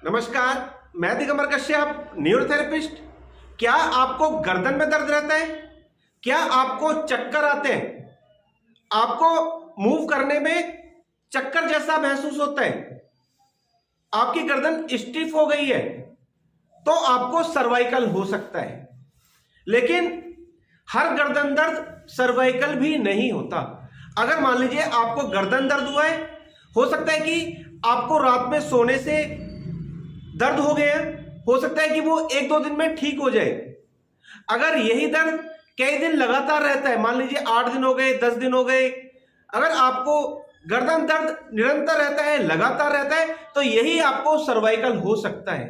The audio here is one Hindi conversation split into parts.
नमस्कार, मैं दिगंबर कश्यप, न्यूरोथेरेपिस्ट। क्या आपको गर्दन में दर्द रहता है? क्या आपको चक्कर आते हैं? आपको मूव करने में चक्कर जैसा महसूस होता है? आपकी गर्दन स्टिफ हो गई है तो आपको सर्वाइकल हो सकता है। लेकिन हर गर्दन दर्द सर्वाइकल भी नहीं होता। अगर मान लीजिए आपको गर्दन दर्द हुआ है, हो सकता है कि आपको रात में सोने से दर्द हो गया, हो सकता है कि वो 1-2 दिन में ठीक हो जाए। अगर यही दर्द कई दिन लगातार रहता है, मान लीजिए 8 दिन हो गए, 10 दिन हो गए, अगर आपको गर्दन दर्द निरंतर रहता है, लगातार रहता है, तो यही आपको सर्वाइकल हो सकता है।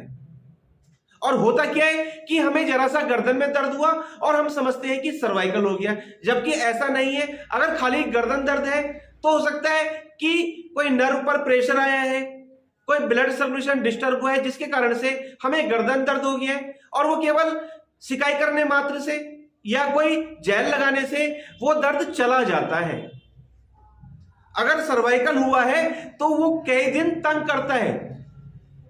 और होता क्या है कि हमें जरा सा गर्दन में दर्द हुआ और हम समझते हैं कि सर्वाइकल हो गया, जबकि ऐसा नहीं है। अगर खाली गर्दन दर्द है तो हो सकता है कि कोई नर्व पर प्रेशर आया है, कोई ब्लड सर्कुलेशन डिस्टर्ब हुआ है, जिसके कारण से हमें गर्दन दर्द हो गया है। और वो केवल सिकाई करने मात्र से या कोई जेल लगाने से वो दर्द चला जाता है। अगर सर्वाइकल हुआ है तो वो कई दिन तंग करता है,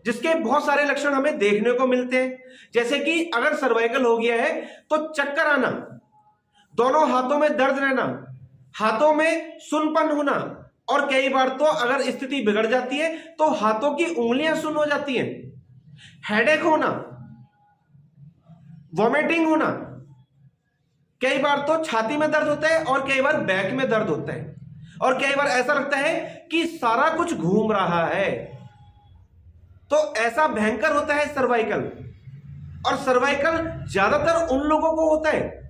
जिसके बहुत सारे लक्षण हमें देखने को मिलते हैं। जैसे कि अगर सर्वाइकल हो गया है तो चक्कर आना, दोनों हाथों में दर्द रहना, हाथों में सुन्नपन होना, और कई बार तो अगर स्थिति बिगड़ जाती है तो हाथों की उंगलियां सुन्न हो जाती हैं, हेडेक होना, वॉमिटिंग होना, कई बार तो छाती में दर्द होता है और कई बार बैक में दर्द होता है, और कई बार ऐसा लगता है कि सारा कुछ घूम रहा है। तो ऐसा भयंकर होता है सर्वाइकल। और सर्वाइकल ज्यादातर उन लोगों को होता है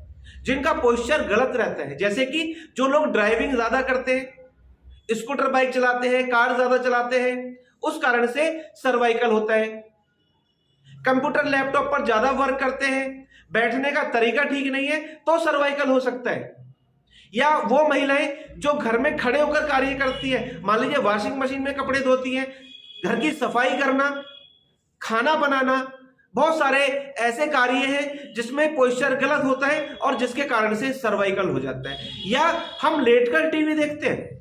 जिनका पोस्चर गलत रहता है। जैसे कि जो लोग ड्राइविंग ज्यादा करते हैं, स्कूटर बाइक चलाते हैं, कार ज्यादा चलाते हैं, उस कारण से सर्वाइकल होता है। कंप्यूटर लैपटॉप पर ज्यादा वर्क करते हैं, बैठने का तरीका ठीक नहीं है, तो सर्वाइकल हो सकता है। या वो महिलाएं जो घर में खड़े होकर कार्य करती है, मान लीजिए वॉशिंग मशीन में कपड़े धोती हैं, घर की सफाई करना, खाना बनाना, बहुत सारे ऐसे कार्य हैं जिसमें पोस्चर गलत होता है और जिसके कारण से सर्वाइकल हो जाता है। या हम लेटकर टीवी देखते हैं,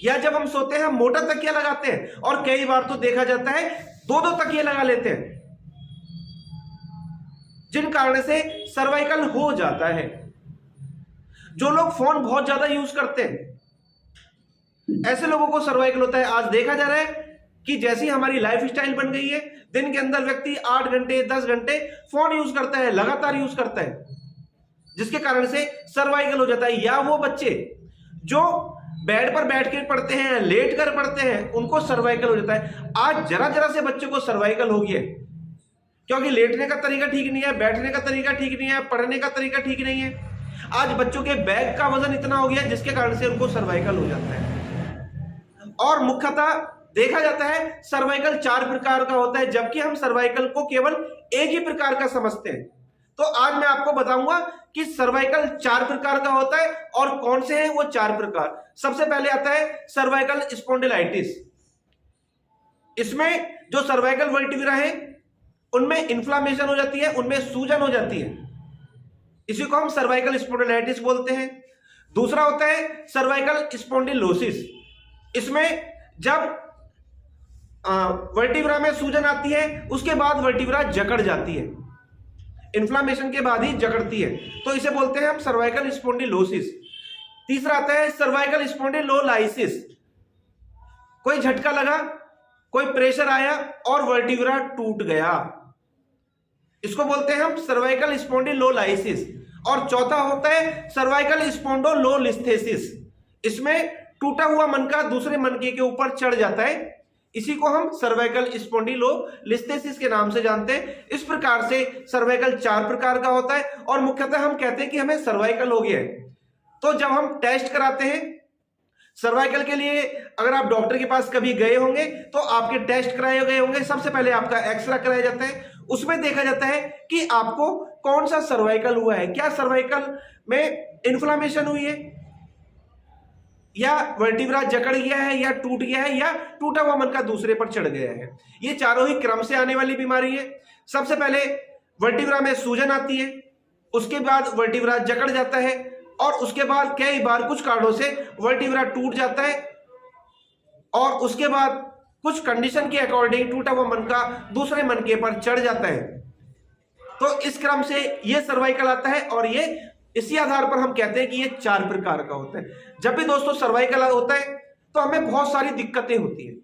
या जब हम सोते हैं हम मोटा तकिया लगाते हैं, और कई बार तो देखा जाता है 2-2 तकिए लगा लेते हैं, जिन कारण से सर्वाइकल हो जाता है। जो लोग फोन बहुत ज्यादा यूज करते हैं, ऐसे लोगों को सर्वाइकल होता है। आज देखा जा रहा है कि जैसी हमारी लाइफ स्टाइल बन गई है, दिन के अंदर व्यक्ति 8 घंटे 10 घंटे फोन यूज करता है, लगातार यूज करता है, जिसके कारण से सर्वाइकल हो जाता है। या वो बच्चे जो बेड पर बैठ के पढ़ते हैं, लेट कर पढ़ते हैं, उनको सर्वाइकल हो जाता है। आज जरा जरा से बच्चे को सर्वाइकल हो गया, क्योंकि लेटने का तरीका ठीक नहीं है, बैठने का तरीका ठीक नहीं है, पढ़ने का तरीका ठीक नहीं है। आज बच्चों के बैग का वजन इतना हो गया जिसके कारण से उनको सर्वाइकल हो जाता है। और मुख्यतः देखा जाता है सर्वाइकल 4 प्रकार का होता है, जबकि हम सर्वाइकल को केवल एक ही प्रकार का समझते हैं। तो आज मैं आपको बताऊंगा कि सर्वाइकल 4 प्रकार का होता है और कौन से हैं वो 4 प्रकार। सबसे पहले आता है सर्वाइकल स्पॉन्डिलाइटिस। इसमें जो सर्वाइकल वर्टिब्रा है उनमें इन्फ्लामेशन हो जाती है, उनमें सूजन हो जाती है, इसी को हम सर्वाइकल स्पॉन्डिलाइटिस बोलते हैं। दूसरा होता है सर्वाइकल स्पॉन्डिलोसिस। इसमें जब वर्टिब्रा में सूजन आती है, उसके बाद वर्टिब्रा जकड़ जाती है, इन्फ्लामेशन के बाद ही जकड़ती है, तो इसे बोलते हैं हम सर्वाइकल स्पॉन्डिलोसिस। तीसरा आता है सर्वाइकल स्पॉन्डिलोलाइसिस। कोई झटका लगा, कोई प्रेशर आया और वर्टिब्रा टूट गया, इसको बोलते हैं हम सर्वाइकल स्पॉन्डिलोलाइसिस। और चौथा होता है सर्वाइकल स्पॉन्डिलोलिस्थेसिस। इसमें टूटा हुआ मनका दूसरे मनके के ऊपर चढ़ जाता है, इसी को हम सर्वाइकल स्पॉन्डिलोलिस्थेसिस के नाम से जानते हैं। इस प्रकार से सर्वाइकल 4 प्रकार का होता है। और मुख्यतः हम कहते हैं कि हमें सर्वाइकल हो गया है, तो जब हम टेस्ट कराते हैं सर्वाइकल के लिए, अगर आप डॉक्टर के पास कभी गए होंगे तो आपके टेस्ट कराए गए होंगे। सबसे पहले आपका एक्सरे कराया जाता है, उसमें देखा जाता है कि आपको कौन सा सर्वाइकल हुआ है, क्या सर्वाइकल में इन्फ्लामेशन हुई है, या वर्टिब्रा जकड़ गया है, या टूट गया है, या टूटा हुआ मनका दूसरे पर चढ़ गया है। ये चारों ही क्रम से आने वाली बीमारी है। सबसे पहले वर्टिब्रा में सूजन आती है, उसके बाद वर्टिब्रा जकड़ जाता है, और उसके बाद कई बार कुछ कारणों से वर्टिब्रा टूट जाता है, और उसके बाद कुछ कंडीशन के अकॉर्डिंग टूटा हुआ मनका दूसरे मनके पर चढ़ जाता है। तो इस क्रम से ये सर्वाइकल आता है और ये इसी आधार पर हम कहते हैं कि ये 4 प्रकार का होता है। जब भी दोस्तों सर्वाइकल होता है तो हमें बहुत सारी दिक्कतें होती है,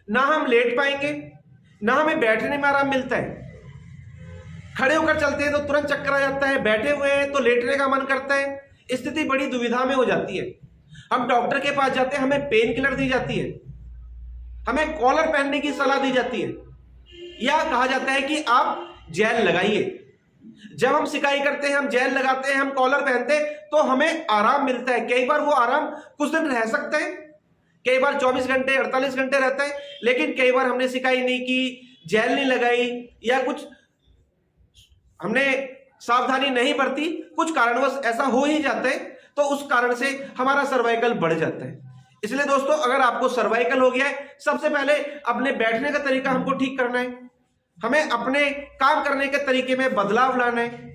ना हम लेट पाएंगे, ना हमें बैठने में आराम मिलता है। खड़े होकर चलते हैं तो तुरंत चक्कर आ जाता है, बैठे हुए हैं तो लेटने का मन करता है, स्थिति बड़ी दुविधा में हो जाती है। हम डॉक्टर के पास जाते हैं, हमें पेन किलर दी जाती है, हमें कॉलर पहनने की सलाह दी जाती है, या कहा जाता है कि आप जेल लगाइए। जब हम सिकाई करते हैं, हम जेल लगाते हैं, हम कॉलर पहनते हैं तो हमें आराम मिलता है। कई बार वो आराम कुछ दिन रह सकता है, कई बार 24 घंटे 48 घंटे रहता है, लेकिन कई बार हमने सिकाई नहीं की, जेल नहीं लगाई या कुछ हमने सावधानी नहीं बरती, कुछ कारणवश ऐसा हो ही जाता है, तो उस कारण से हमारा सर्वाइकल बढ़ जाता है। इसलिए दोस्तों अगर आपको सर्वाइकल हो गया है, सबसे पहले अपने बैठने का तरीका हमको ठीक करना है, हमें अपने काम करने के तरीके में बदलाव लाना है।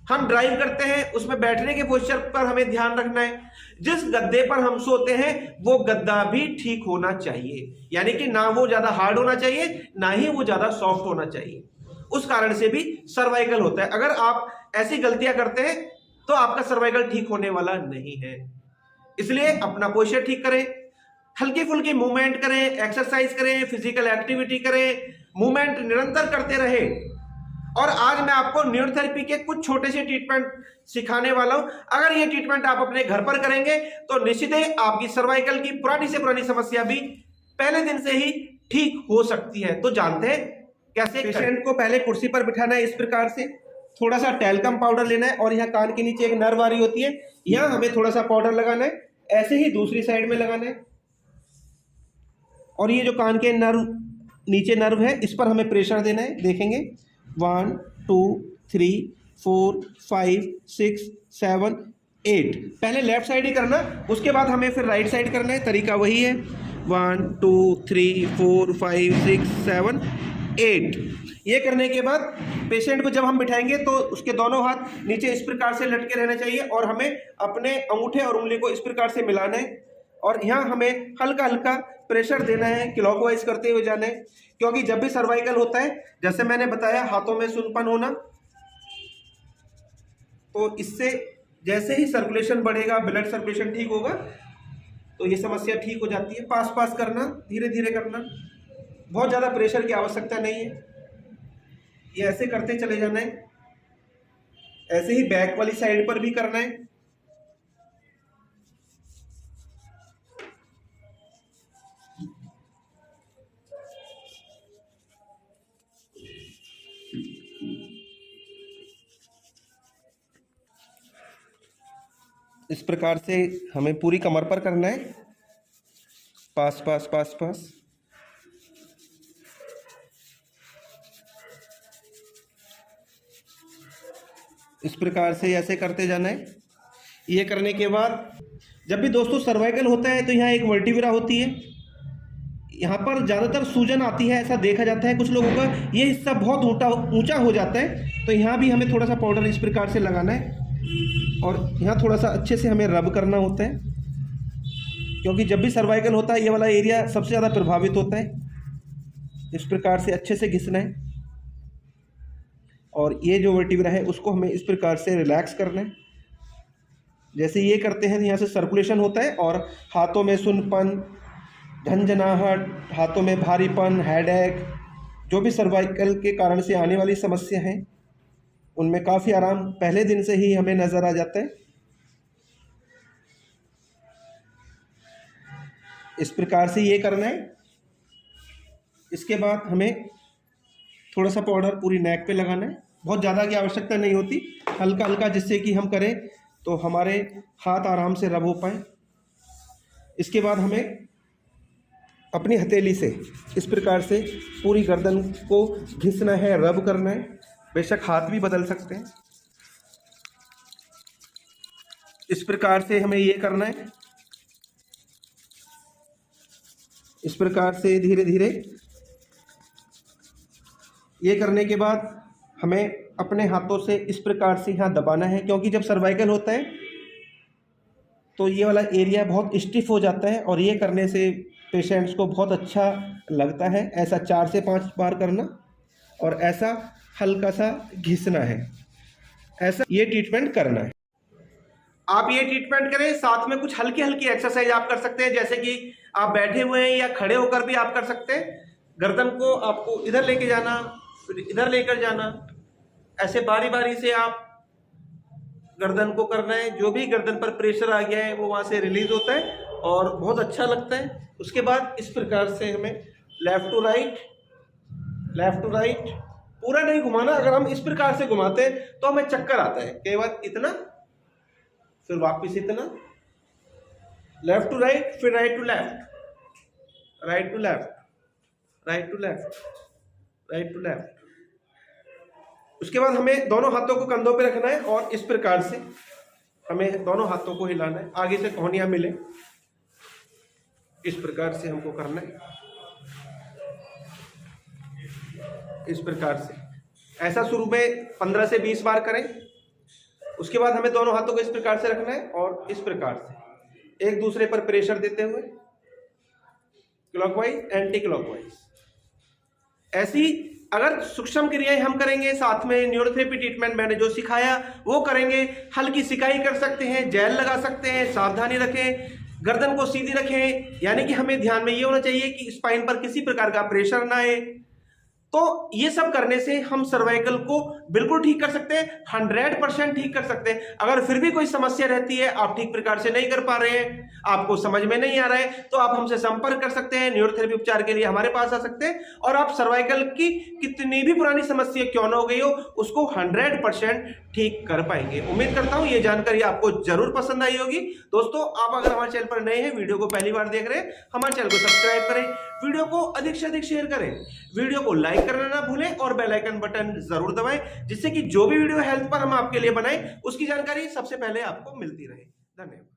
हम ड्राइव करते हैं उसमें बैठने के पोस्चर पर हमें ध्यान रखना है। जिस गद्दे पर हम सोते हैं वो गद्दा भी ठीक होना चाहिए, यानी कि ना वो ज्यादा हार्ड होना चाहिए, ना ही वो ज्यादा सॉफ्ट होना चाहिए। उस कारण से भी सर्वाइकल होता है। अगर आप ऐसी गलतियां करते हैं तो आपका सर्वाइकल ठीक होने वाला नहीं है। इसलिए अपना पोस्चर ठीक करें, हल्की फुल्की मूवमेंट करें, एक्सरसाइज करें, फिजिकल एक्टिविटी करें, मूवमेंट निरंतर करते रहे। और आज मैं आपको न्यूरोथेरेपी के कुछ छोटे से ट्रीटमेंट सिखाने वाला हूं। अगर ये ट्रीटमेंट आप अपने घर पर करेंगे तो निश्चित ही आपकी सर्वाइकल की पुरानी से पुरानी समस्या भी पहले दिन से ही ठीक हो सकती है। तो जानते हैं कैसे। पेशेंट को पहले कुर्सी पर बिठाना है, इस प्रकार से थोड़ा सा टैल्कम पाउडर लेना है और यहाँ कान के नीचे एक नर्व आ रही होती है, यहाँ हमें थोड़ा सा पाउडर लगाना है, ऐसे ही दूसरी साइड में लगाना है। और ये जो कान के नर्व नीचे नर्व है इस पर हमें प्रेशर देना है। देखेंगे 1 2 3 4 5 6 7 8। पहले लेफ्ट साइड ही करना, उसके बाद हमें फिर राइट साइड करना है। तरीका वही है, 1 2 3 4 5 6 7 8। ये करने के बाद पेशेंट को जब हम बिठाएंगे तो उसके दोनों हाथ नीचे इस प्रकार से लटके रहना चाहिए और हमें अपने अंगूठे और उंगली को इस प्रकार से मिलाना है और यहाँ हमें हल्का हल्का प्रेशर देना है, क्लॉकवाइज करते हुए जाना है। क्योंकि जब भी सर्वाइकल होता है, जैसे मैंने बताया, हाथों में सुनपन होना, तो इससे जैसे ही सर्कुलेशन बढ़ेगा, ब्लड सर्कुलेशन ठीक होगा, तो ये समस्या ठीक हो जाती है। पास पास करना, धीरे धीरे करना, बहुत ज़्यादा प्रेशर की आवश्यकता नहीं है। ये ऐसे करते चले जाना है। ऐसे ही बैक वाली साइड पर भी करना है। इस प्रकार से हमें पूरी कमर पर करना है, पास पास पास पास। इस प्रकार से ऐसे करते जाना है। ये करने के बाद जब भी दोस्तों सर्वाइकल होता है तो यहाँ एक वर्टिब्रा होती है, यहाँ पर ज़्यादातर सूजन आती है, ऐसा देखा जाता है। कुछ लोगों का ये हिस्सा बहुत ऊंचा हो जाता है, तो यहाँ भी हमें थोड़ा सा पाउडर इस प्रकार से लगाना है और यहाँ थोड़ा सा अच्छे से हमें रब करना होता है, क्योंकि जब भी सर्वाइकल होता है ये वाला एरिया सबसे ज़्यादा प्रभावित होता है। इस प्रकार से अच्छे से घिसना है और ये जो वर्टिब्रा है उसको हमें इस प्रकार से रिलैक्स करना है। जैसे ये करते हैं यहाँ से सर्कुलेशन होता है और हाथों में सुनपन, झंझनाहट, हाथों में भारीपन, हेडेक, जो भी सर्वाइकल के कारण से आने वाली समस्या है उनमें काफ़ी आराम पहले दिन से ही हमें नज़र आ जाता है। इस प्रकार से ये करना है। इसके बाद हमें थोड़ा सा पाउडर पूरी नेक पे लगाना है, बहुत ज़्यादा की आवश्यकता नहीं होती, हल्का हल्का, जिससे कि हम करें तो हमारे हाथ आराम से रब हो पाए। इसके बाद हमें अपनी हथेली से इस प्रकार से पूरी गर्दन को घिसना है, रब करना है। बेशक हाथ भी बदल सकते हैं। इस प्रकार से हमें ये करना है। इस प्रकार से धीरे धीरे ये करने के बाद हमें अपने हाथों से इस प्रकार से यहाँ दबाना है, क्योंकि जब सर्वाइकल होता है तो ये वाला एरिया बहुत स्टिफ हो जाता है और ये करने से पेशेंट्स को बहुत अच्छा लगता है। ऐसा 4 से 5 बार करना और ऐसा हल्का सा घिसना है, ऐसा ये ट्रीटमेंट करना है। आप ये ट्रीटमेंट करें, साथ में कुछ हल्की हल्की एक्सरसाइज आप कर सकते हैं, जैसे कि आप बैठे हुए हैं या खड़े होकर भी आप कर सकते हैं। गर्दन को आपको इधर लेके जाना, फिर इधर लेकर जाना, ऐसे बारी बारी से आप गर्दन को करना है। जो भी गर्दन पर प्रेशर आ गया है वो वहां से रिलीज होता है और बहुत अच्छा लगता है। उसके बाद इस प्रकार से हमें left to right, left to right, पूरा नहीं घुमाना। अगर हम इस प्रकार से घुमाते हैं तो हमें चक्कर आता है। कई बार इतना, फिर वापस इतना, लेफ्ट टू राइट, फिर right to left, right to left, right to left, right to left. उसके बाद हमें दोनों हाथों को कंधों पे रखना है और इस प्रकार से हमें दोनों हाथों को हिलाना है, आगे से कोहनियां मिले, इस प्रकार से हमको करना है, इस प्रकार से। ऐसा शुरू में 15 से 20 बार करें। उसके बाद हमें दोनों हाथों को इस प्रकार से रखना है और इस प्रकार से एक दूसरे पर प्रेशर देते हुए क्लॉकवाइज, एंटी क्लॉकवाइज। ऐसी अगर सूक्ष्म क्रियाएं हम करेंगे, साथ में न्यूरोथेरेपी ट्रीटमेंट मैंने जो सिखाया वो करेंगे। हल्की सिकाई कर सकते हैं, जेल लगा सकते हैं, सावधानी रखें, गर्दन को सीधी रखें, यानी कि हमें ध्यान में ये होना चाहिए कि स्पाइन पर किसी प्रकार का प्रेशर ना आए। तो ये सब करने से हम सर्वाइकल को बिल्कुल ठीक कर सकते हैं, 100% ठीक कर सकते हैं। अगर फिर भी कोई समस्या रहती है, आप ठीक प्रकार से नहीं कर पा रहे हैं, आपको समझ में नहीं आ रहा है, तो आप हमसे संपर्क कर सकते हैं। न्यूरोथेरेपी उपचार के लिए हमारे पास आ सकते हैं और आप सर्वाइकल की कितनी भी पुरानी समस्या क्यों ना हो गई हो, उसको 100% ठीक कर पाएंगे। उम्मीद करता हूं ये जानकारी आपको जरूर पसंद आई होगी। दोस्तों, आप अगर हमारे चैनल पर नए हैं, वीडियो को पहली बार देख रहे हैं, हमारे चैनल को सब्सक्राइब करें, वीडियो को अधिक से अधिक शेयर करें, वीडियो को लाइक करना ना भूलें और बेल आइकन बटन जरूर दबाएं, जिससे कि जो भी वीडियो हेल्थ पर हम आपके लिए बनाएं उसकी जानकारी सबसे पहले आपको मिलती रहे। धन्यवाद।